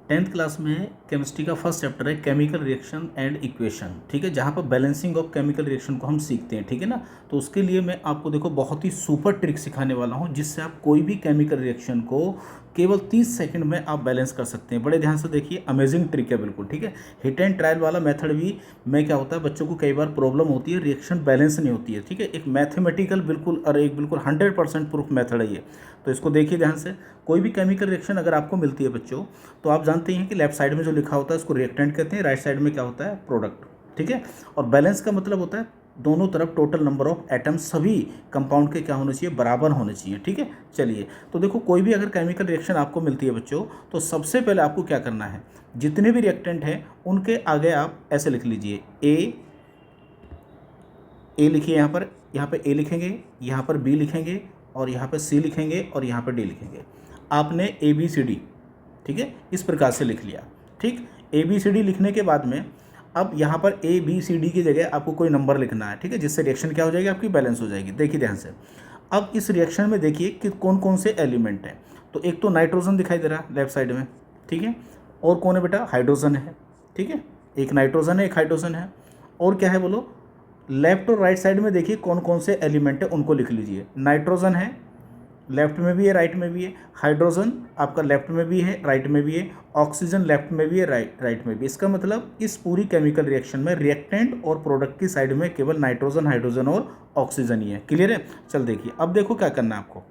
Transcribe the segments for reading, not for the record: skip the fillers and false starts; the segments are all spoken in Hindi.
10th क्लास में केमिस्ट्री का फर्स्ट चैप्टर है केमिकल रिएक्शन एंड इक्वेशन, ठीक है, जहाँ पर बैलेंसिंग ऑफ केमिकल रिएक्शन को हम सीखते हैं, ठीक है ना। तो उसके लिए मैं आपको देखो बहुत ही सुपर ट्रिक सिखाने वाला हूँ, जिससे आप कोई भी केमिकल रिएक्शन को केवल 30 सेकंड में आप बैलेंस कर सकते हैं। बड़े ध्यान से देखिए, अमेजिंग ट्रिक है बिल्कुल, ठीक है। हिट एंड ट्रायल वाला मेथड भी में क्या होता है, बच्चों को कई बार प्रॉब्लम होती है, रिएक्शन बैलेंस नहीं होती है, ठीक है। एक मैथमेटिकल बिल्कुल और एक बिल्कुल 100% प्रूफ मेथड है ये। तो इसको देखिए ध्यान से। कोई भी केमिकल रिएक्शन अगर आपको मिलती है बच्चों, तो आप जानते हैं कि लेफ्ट साइड में जो लिखा होता है उसको रिएक्टेंट कहते हैं, राइट साइड में क्या होता है, प्रोडक्ट, ठीक है। और बैलेंस का मतलब होता है दोनों तरफ टोटल नंबर ऑफ एटम सभी कंपाउंड के क्या होने चाहिए, बराबर होने चाहिए, ठीक है। चलिए, तो देखो कोई भी अगर केमिकल रिएक्शन आपको मिलती है बच्चों, तो सबसे पहले आपको क्या करना है, जितने भी रिएक्टेंट हैं उनके आगे आप ऐसे लिख लीजिए ए लिखिए, यहाँ पे ए लिखेंगे, यहाँ पर बी लिखेंगे, और यहाँ पर सी लिखेंगे, और यहाँ पर डी लिखेंगे। आपने ए बी सी डी, ठीक है, इस प्रकार से लिख लिया, ठीक। ए बी सी डी लिखने के बाद में अब यहाँ पर ए बी सी डी की जगह आपको कोई नंबर लिखना है, ठीक है, जिससे रिएक्शन क्या हो जाएगी, आपकी बैलेंस हो जाएगी। देखिए ध्यान से, अब इस रिएक्शन में देखिए कि कौन कौन से एलिमेंट हैं। तो एक तो नाइट्रोजन दिखाई दे रहा है लेफ्ट साइड में, ठीक है। और कौन है बेटा, हाइड्रोजन है, ठीक है। एक नाइट्रोजन है, एक हाइड्रोजन है। और क्या है बोलो, लेफ्ट और राइट साइड में देखिए कौन कौन से एलिमेंट है, उनको लिख लीजिए। नाइट्रोजन है, लेफ्ट में भी है, राइट में भी है। हाइड्रोजन आपका लेफ्ट में भी है, राइट में भी है। ऑक्सीजन लेफ्ट में भी है, राइट में भी। इसका मतलब इस पूरी केमिकल रिएक्शन में रिएक्टेंट और प्रोडक्ट की साइड में केवल नाइट्रोजन, हाइड्रोजन और ऑक्सीजन ही है। क्लियर है। चल देखिए, अब देखो क्या करना है आपको।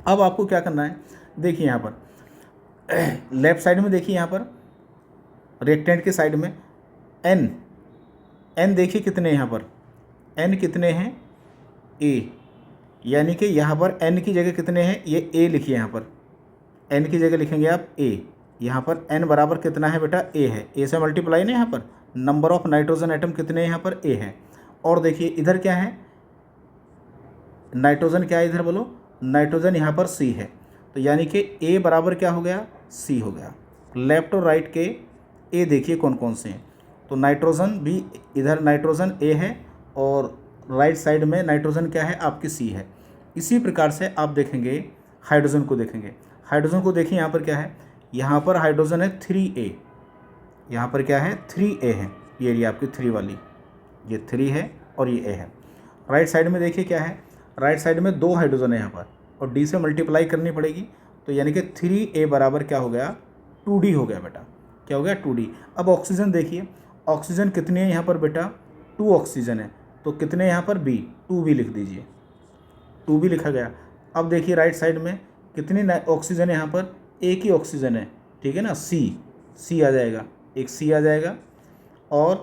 अब आपको क्या करना है, देखिए यहाँ पर लेफ्ट साइड में देखिए, यहाँ पर रिएक्टेंट के साइड में एन देखिए कितने यहाँ पर, एन कितने हैं, ए, यानी कि यहाँ पर n की जगह कितने हैं, ये a लिखिए। यहाँ पर n की जगह लिखेंगे आप a। यहाँ पर n बराबर कितना है बेटा, a है। a से मल्टीप्लाई ना, यहाँ पर नंबर ऑफ नाइट्रोजन एटम कितने हैं, यहाँ पर a है। और देखिए इधर क्या है, नाइट्रोजन क्या है इधर बोलो, नाइट्रोजन यहाँ पर c है। तो यानी कि a बराबर क्या हो गया, c हो गया। लेफ्ट और राइट के a देखिए कौन कौन से हैं। तो नाइट्रोजन भी इधर नाइट्रोजन a है, और राइट साइड में नाइट्रोजन क्या है, आपकी सी है। इसी प्रकार से आप देखेंगे हाइड्रोजन को देखेंगे। हाइड्रोजन को देखिए, यहाँ पर क्या है, यहाँ पर हाइड्रोजन है 3a, यहाँ पर क्या है 3a है, ये रही आपकी 3 वाली, ये 3 है और ये a है। राइट साइड में देखिए क्या है, राइट साइड में 2 हाइड्रोजन है यहाँ पर, और d से मल्टीप्लाई करनी पड़ेगी। तो यानी कि 3a बराबर क्या हो गया, 2d हो गया बेटा। क्या हो गया, 2d। अब ऑक्सीजन देखिए, ऑक्सीजन कितनी है यहाँ पर बेटा, 2 ऑक्सीजन है। तो कितने यहाँ पर, बी, 2b लिख दीजिए, 2b लिखा गया। अब देखिए राइट साइड में कितनी ऑक्सीजन है, यहाँ पर एक ही ऑक्सीजन है, ठीक है ना, सी आ जाएगा, एक सी आ जाएगा। और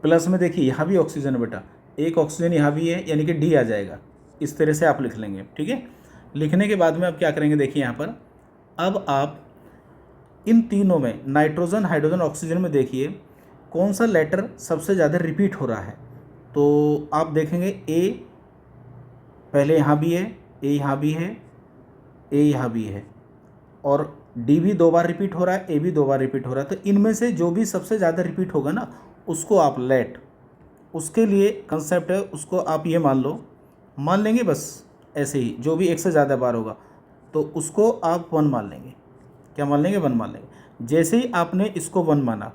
प्लस में देखिए यहाँ भी ऑक्सीजन है बेटा, एक ऑक्सीजन यहाँ भी है, यानी कि डी आ जाएगा। इस तरह से आप लिख लेंगे, ठीक है। लिखने के बाद में आप क्या करेंगे, देखिए यहाँ पर अब आप इन तीनों में नाइट्रोजन, हाइड्रोजन, ऑक्सीजन में देखिए कौन सा लेटर सबसे ज़्यादा रिपीट हो रहा है। तो आप देखेंगे ए पहले यहाँ भी है, ए यहाँ भी है, ए यहाँ भी है, और डी भी 2 बार रिपीट हो रहा है, ए भी 2 बार रिपीट हो रहा है। तो इनमें से जो भी सबसे ज़्यादा रिपीट होगा ना, उसको आप लेट, उसके लिए कंसेप्ट है, उसको आप ये मान लेंगे बस ऐसे ही। जो भी एक से ज़्यादा बार होगा तो उसको आप 1 मान लेंगे। क्या मान लेंगे, 1 मान लेंगे। जैसे ही आपने इसको 1 माना,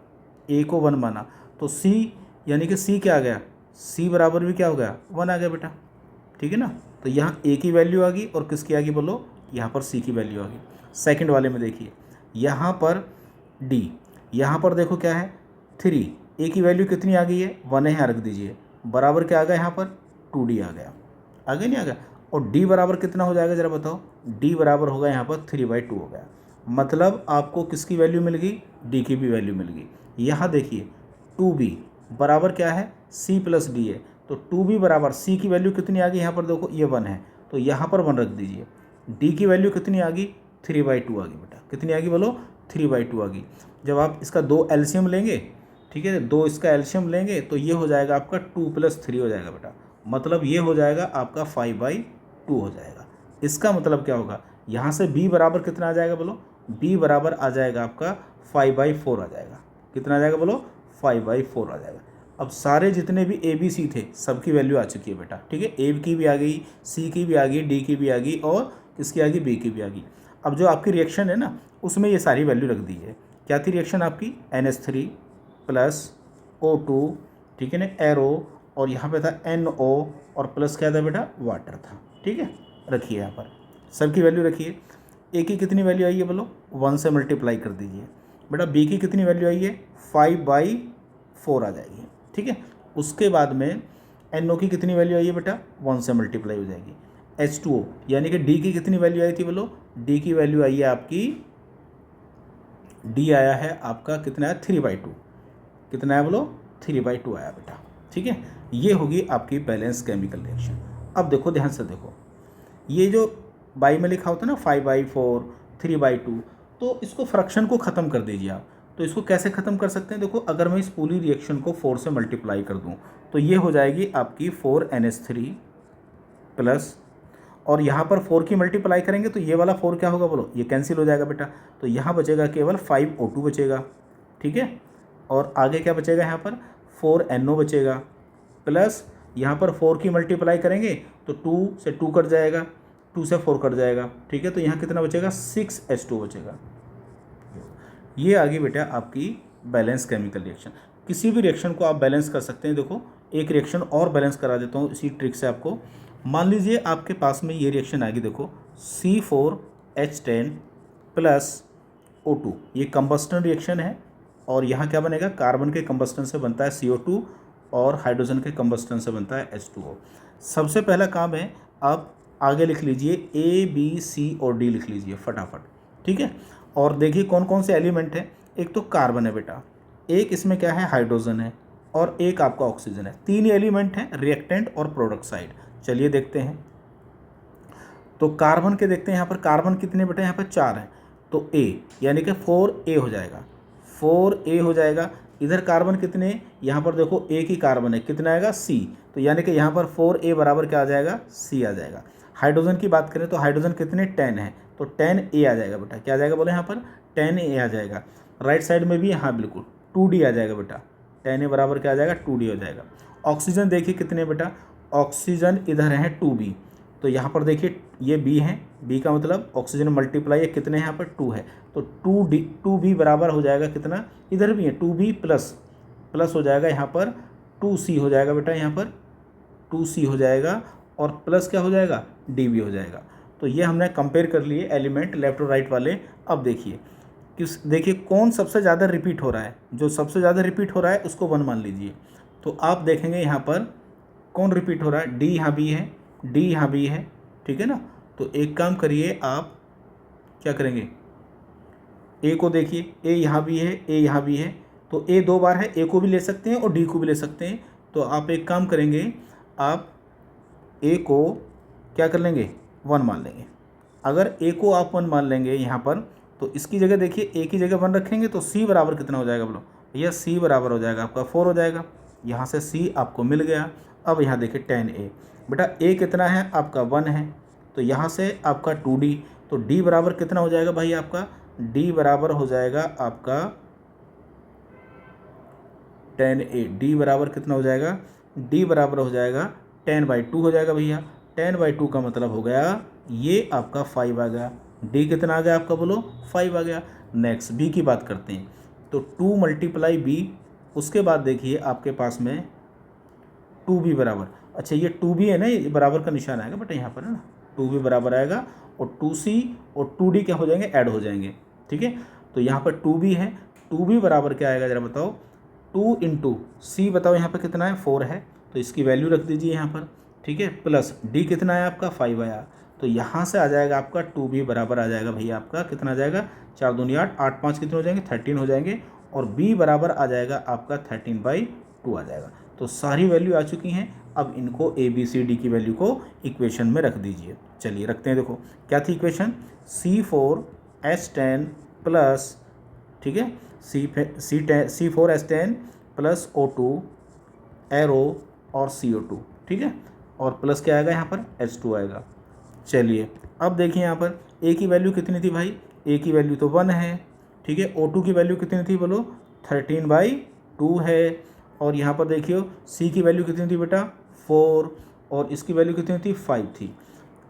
ए को 1 माना, तो सी, यानी कि सी क्या आ गया, सी बराबर भी क्या हो गया, 1 आ गया बेटा, ठीक है ना। तो यहाँ ए की वैल्यू आ गई, और किसकी आ गई बोलो, यहाँ पर सी की वैल्यू आ गई। सेकंड वाले में देखिए, यहाँ पर डी, यहाँ पर देखो क्या है 3, ए की वैल्यू कितनी आ गई है, 1 है, यहाँ रख दीजिए, बराबर क्या आ गया, यहाँ पर 2d आ गया, आगे नहीं आ गया। और डी बराबर कितना हो जाएगा ज़रा बताओ, डी बराबर होगा यहाँ पर 3/2 हो गया। मतलब आपको किसकी वैल्यू मिल गई, डी की भी वैल्यू मिल गई। यहाँ देखिए 2b बराबर क्या है, c + d है। तो 2b बराबर c की वैल्यू कितनी आ गई, यहाँ पर देखो ये 1 है, तो यहाँ पर 1 रख दीजिए। d की वैल्यू कितनी आ गई, 3/2 आ गई बेटा। कितनी आ गई बोलो, 3/2 आ गई। जब आप इसका 2 एलसीएम लेंगे, ठीक है, 2 इसका एलसीएम लेंगे, तो ये हो जाएगा आपका 2 + 3 हो जाएगा बेटा। मतलब ये हो जाएगा आपका 5/2 हो जाएगा। इसका मतलब क्या होगा, यहाँ से b बराबर कितना आ जाएगा बोलो, b बराबर आ जाएगा आपका 5/4 आ जाएगा। कितना आ जाएगा बोलो, 5/4 आ जाएगा। अब सारे जितने भी ए बी सी थे सबकी वैल्यू आ चुकी है बेटा, ठीक है। ए की भी आ गई, सी की भी आ गई, डी की भी आ गई, और किसकी आ गई, बी की भी आ गई। अब जो आपकी रिएक्शन है ना उसमें ये सारी वैल्यू रख दी है। क्या थी रिएक्शन आपकी, NH3 प्लस O2, ठीक है ना, एरो, और यहाँ पे था NO, और प्लस क्या था बेटा, वाटर था। ठीक है, रखिए यहाँ पर सबकी वैल्यू रखिए। ए की कितनी वैल्यू आई है बोलो, 1 से मल्टीप्लाई कर दीजिए। बेटा बी की कितनी वैल्यू आई है, 5/4 आ जाएगी। ठीक है, उसके बाद में NO की कितनी वैल्यू आई है बेटा, 1 से मल्टीप्लाई हो जाएगी। H2O यानी कि डी की कितनी वैल्यू आई थी बोलो, डी की वैल्यू आई है आपकी, डी आया है आपका कितना है, 3/2। कितना है बोलो, 3/2 आया बेटा। ठीक है, ये होगी आपकी बैलेंस केमिकल रिएक्शन। अब देखो ध्यान से देखो, ये जो बाई में लिखा होता है ना 5/4, 3/2, तो इसको फ्रैक्शन को ख़त्म कर दीजिए आप। तो इसको कैसे ख़त्म कर सकते हैं, देखो अगर मैं इस पूरी रिएक्शन को 4 से मल्टीप्लाई कर दूं तो ये हो जाएगी आपकी 4NH3 प्लस, और यहाँ पर 4 की मल्टीप्लाई करेंगे तो ये वाला 4 क्या होगा बोलो, ये कैंसिल हो जाएगा बेटा। तो यहाँ बचेगा केवल 5O2 बचेगा। ठीक है, और आगे क्या बचेगा, यहाँ पर 4NO बचेगा, प्लस यहाँ पर 4 की मल्टीप्लाई करेंगे तो 2 से 2 कट जाएगा, 2 से 4 कट जाएगा। ठीक है, तो यहाँ कितना बचेगा, 6H2 बचेगा। ये आ गई बेटा आपकी बैलेंस केमिकल रिएक्शन। किसी भी रिएक्शन को आप बैलेंस कर सकते हैं। देखो एक रिएक्शन और बैलेंस करा देता हूँ इसी ट्रिक से आपको। मान लीजिए आपके पास में ये रिएक्शन आ गई, देखो C4H10 प्लस O2, ये कंबस्टन रिएक्शन है, और यहाँ क्या बनेगा, कार्बन के कंबस्टन से बनता है CO2 और हाइड्रोजन के कंबस्टन से बनता है H2O। सबसे पहला काम है, आप आगे लिख लीजिए A, B, C और D लिख लीजिए फटाफट। ठीक है, और देखिए कौन कौन से एलिमेंट हैं। एक तो कार्बन है बेटा, एक इसमें क्या है, हाइड्रोजन है, और एक आपका ऑक्सीजन है। 3 एलिमेंट हैं, रिएक्टेंट और प्रोडक्ट साइड। चलिए देखते हैं, तो कार्बन के देखते हैं। यहाँ पर कार्बन कितने बेटा, यहाँ पर 4 हैं, तो A यानी कि 4A हो जाएगा, 4A हो जाएगा। इधर कार्बन कितने, यहाँ पर देखो एक ही कार्बन है, कितना आएगा, C, तो यानी कि यहाँ पर 4A बराबर क्या आ जाएगा, C आ जाएगा। हाइड्रोजन की बात करें तो हाइड्रोजन कितने, 10 है, तो 10A आ जाएगा बेटा। क्या आ जाएगा बोले, यहाँ पर 10A आ जाएगा। राइट साइड में भी यहाँ बिल्कुल 2D आ जाएगा बेटा, 10A बराबर क्या आ जाएगा, 2D हो जाएगा। ऑक्सीजन देखिए कितने बेटा, ऑक्सीजन इधर है 2B, तो यहाँ पर देखिए ये B है, B का मतलब ऑक्सीजन मल्टीप्लाई है, कितने यहाँ पर 2 है, तो 2B बराबर हो जाएगा कितना, इधर भी है 2B प्लस हो जाएगा यहाँ पर 2C हो जाएगा बेटा, यहाँ पर 2C हो जाएगा, और प्लस क्या हो जाएगा, DB हो जाएगा। तो ये हमने कंपेयर कर लिए एलिमेंट लेफ्ट और राइट वाले। अब देखिए कौन सबसे ज़्यादा रिपीट हो रहा है, जो सबसे ज़्यादा रिपीट हो रहा है उसको 1 मान लीजिए। तो आप देखेंगे यहाँ पर कौन रिपीट हो रहा है, D यहाँ भी है, D यहाँ भी है। ठीक है ना, तो एक काम करिए, आप क्या करेंगे, A को देखिए, A यहाँ भी है, A यहाँ भी है, तो A 2 बार है, A को भी ले सकते हैं और D को भी ले सकते हैं। तो आप एक काम करेंगे, आप A को क्या कर लेंगे, 1 मान लेंगे। अगर A को आप 1 मान लेंगे यहाँ पर, तो इसकी जगह देखिए A की जगह 1 रखेंगे तो C बराबर कितना हो जाएगा बोलो, भैया C बराबर हो जाएगा आपका 4 हो जाएगा। यहाँ से C आपको मिल गया। अब यहाँ देखिए 10A, बेटा A कितना है आपका 1 है, तो यहाँ से आपका 2D, तो D बराबर कितना हो जाएगा भाई आपका, D बराबर हो जाएगा आपका 10A। D बराबर कितना हो जाएगा, D बराबर हो जाएगा 10/2 हो जाएगा भैया। 10/2 का मतलब हो गया ये आपका 5 आ गया। D कितना आ गया आपका बोलो, 5 आ गया। नेक्स्ट B की बात करते हैं, तो 2 × B, उसके बाद देखिए आपके पास में 2B बराबर, अच्छा ये 2B है ना, ये बराबर का निशान आएगा बेटा यहाँ पर है ना, 2B बराबर आएगा, और 2C और 2D क्या हो जाएंगे, ऐड हो जाएंगे। ठीक है, तो यहाँ पर 2B है, 2B बराबर क्या आएगा ज़रा बताओ, 2 × C बताओ यहाँ पर कितना है, 4 है, तो इसकी वैल्यू रख दीजिए यहाँ पर। ठीक है, प्लस D कितना है आपका, 5 आया, तो यहाँ से आ जाएगा आपका 2B बराबर आ जाएगा भैया आपका कितना आ जाएगा, 4 दूनी 8, 8 5 कितने हो जाएंगे, 13 हो जाएंगे, और B बराबर आ जाएगा आपका 13/2 आ जाएगा। तो सारी वैल्यू आ चुकी हैं। अब इनको ABCD की वैल्यू को इक्वेशन में रख दीजिए। चलिए रखते हैं, देखो क्या थी इक्वेशन, C4H10 प्लस, ठीक है, C4H10 प्लस O2 एरो और CO2, ठीक है, और प्लस क्या आएगा यहाँ पर, H2 आएगा। चलिए अब देखिए यहाँ पर A की वैल्यू कितनी थी भाई, A की वैल्यू तो 1 है। ठीक है, O2 की वैल्यू कितनी थी बोलो, 13/2 है, और यहाँ पर देखिए C की वैल्यू कितनी थी बेटा, 4, और इसकी वैल्यू कितनी थी, 5 थी।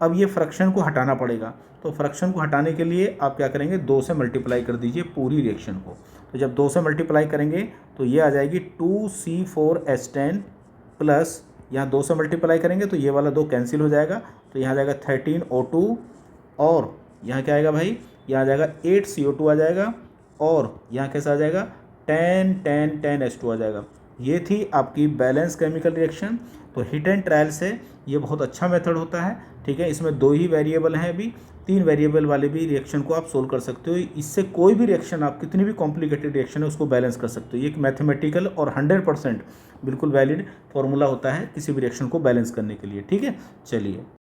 अब ये फ्रैक्शन को हटाना पड़ेगा, तो फ्रैक्शन को हटाने के लिए आप क्या करेंगे, 2 से मल्टीप्लाई कर दीजिए पूरी रिएक्शन को। तो जब 2 से मल्टीप्लाई करेंगे तो ये आ जाएगी 2C4H10 प्लस, यहाँ 2 से मल्टीप्लाई करेंगे तो ये वाला 2 कैंसिल हो जाएगा, तो यहाँ जाएगा 13O2 और यहाँ क्या आएगा भाई, यहाँ आ जाएगा 8CO2 आ जाएगा और यहाँ कैसा आ जाएगा 10 H2 आ जाएगा। ये थी आपकी बैलेंस केमिकल रिएक्शन। तो हिट एंड ट्रायल से ये बहुत अच्छा मेथड होता है, ठीक है। इसमें 2 ही वेरिएबल हैं, अभी 3 वेरिएबल वाले भी रिएक्शन को आप सोल्व कर सकते हो। इससे कोई भी रिएक्शन, आप कितनी भी कॉम्प्लिकेटेड रिएक्शन है उसको बैलेंस कर सकते हो। ये एक मैथमेटिकल और 100% बिल्कुल वैलिड फॉर्मूला होता है किसी भी रिएक्शन को बैलेंस करने के लिए, ठीक है। चलिए।